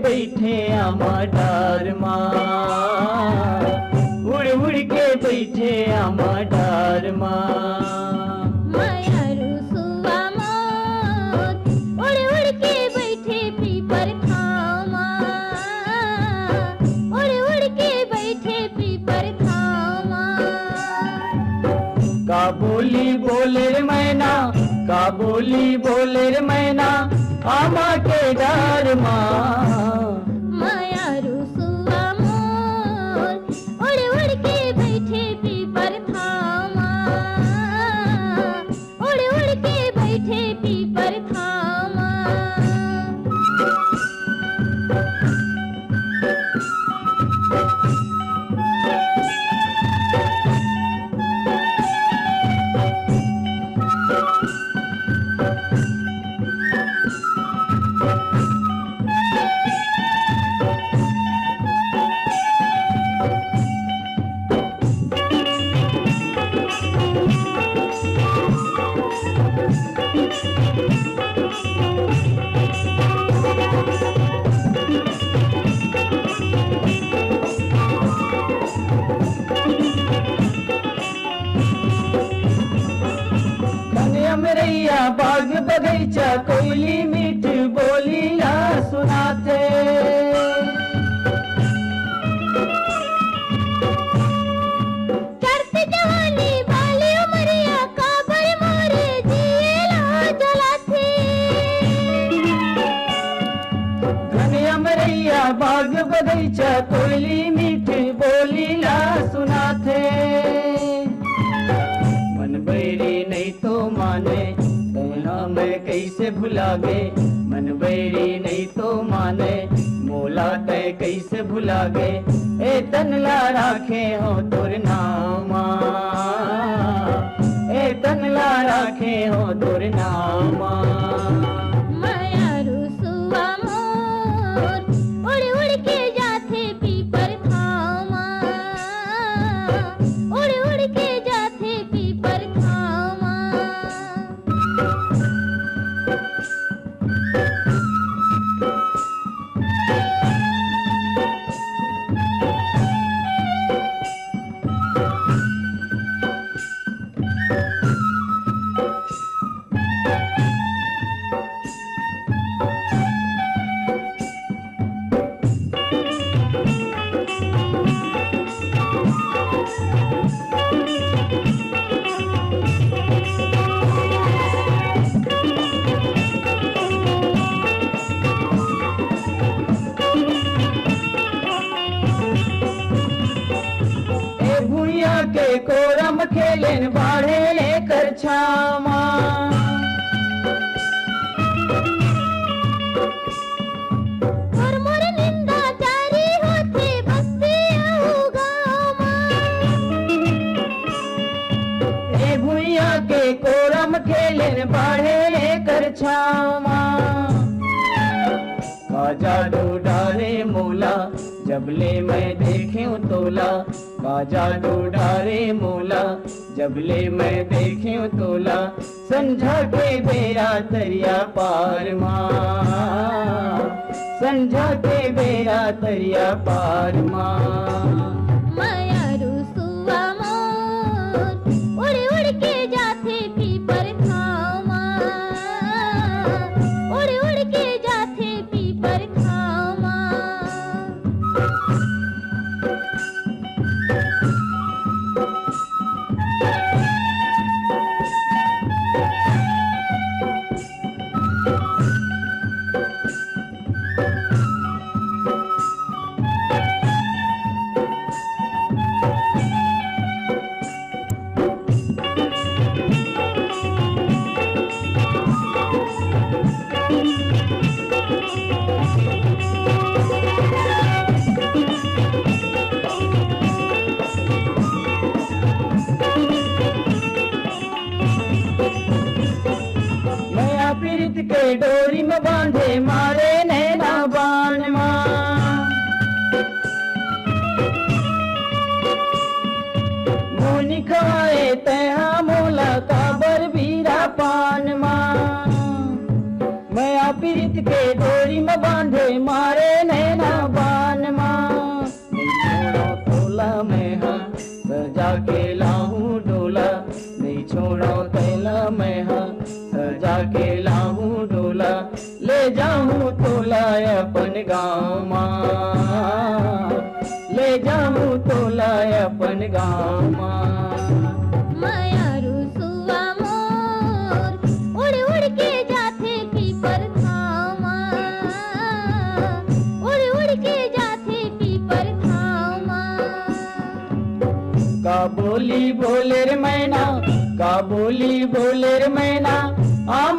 बैठे आमा डार माँ, उड़ उड़ के बैठे आमा डार माँ। मायारू सुआ मोर, उड़ उड़ के बैठे पीपर थामा, उड़ उड़ के बैठे पीपर थामा। का बोली बोले रे मैना, का बोली बोले रे मैना, आमा के डार माँ। मायारू सुआ मोर, उड़ उड़ के बैठे पीपर थामा, उड़ उड़ के बैठे पीपर थामा। अमरैया बाग बगीचा कोयली मीठ बोलिया सुनाते। चढ़ती जवानी वाली उमरिया काबर मोरे जिएला जलाते। घने अमरैया बाग बगीचा कोयली मीठ बोलिया सुनाते। मन बैरी नहीं तो माने कहना मैं कैसे भुलागे, मन बैरी नहीं तो माने मोला तय कैसे भुलागे। ए तनला राखे हो तोर नामा, ए तनला राखे हो तोर नामा। मायारू सुआ मोर, उड़ उड़ के जाते पीपर थामा, उड़ उड़ के जाते पीपर थामा। के कोरम खेलेन बाढ़े लेकर छामा। और मोर निंदा जारी होते बस्ती आऊ गाँव माँ। ए भुइया के कोरम खेलेन बाढ़े लेकर छामा। का जादू डारे मोला जबले मैं देखूं तोला, का जादू डारे मोला जबले मैं देखूं तोला। संझा के बेरा तरिया पार माँ, संझा के बेरा तरिया पार माँ। मायारू सुआ मोर, उड़ उड़ के जाते पीपर थामा, उड़ उड़ के जाते पीपर थामा। प्रीत के डोरी में बांधे मारे नैना बान माँ। के डोरी में बांधे मारे नैना बान माँ छोड़ो तोला मैं हाँ सजा के लाऊं डोला नहीं छोड़ो तैला मैं हाँ सजा के लाऊं डोला ले जाऊं तोला अपन गाँव माँ ले जाऊं तोला अपन गाँव माँ मायारू सुआ मोर उड़ उड़ के जाथे पीपर छाँव माँ उड़ उड़ के जाथे पीपर छाँव माँ का बोली बोले रे मैना का बोली बोले रे मैना आम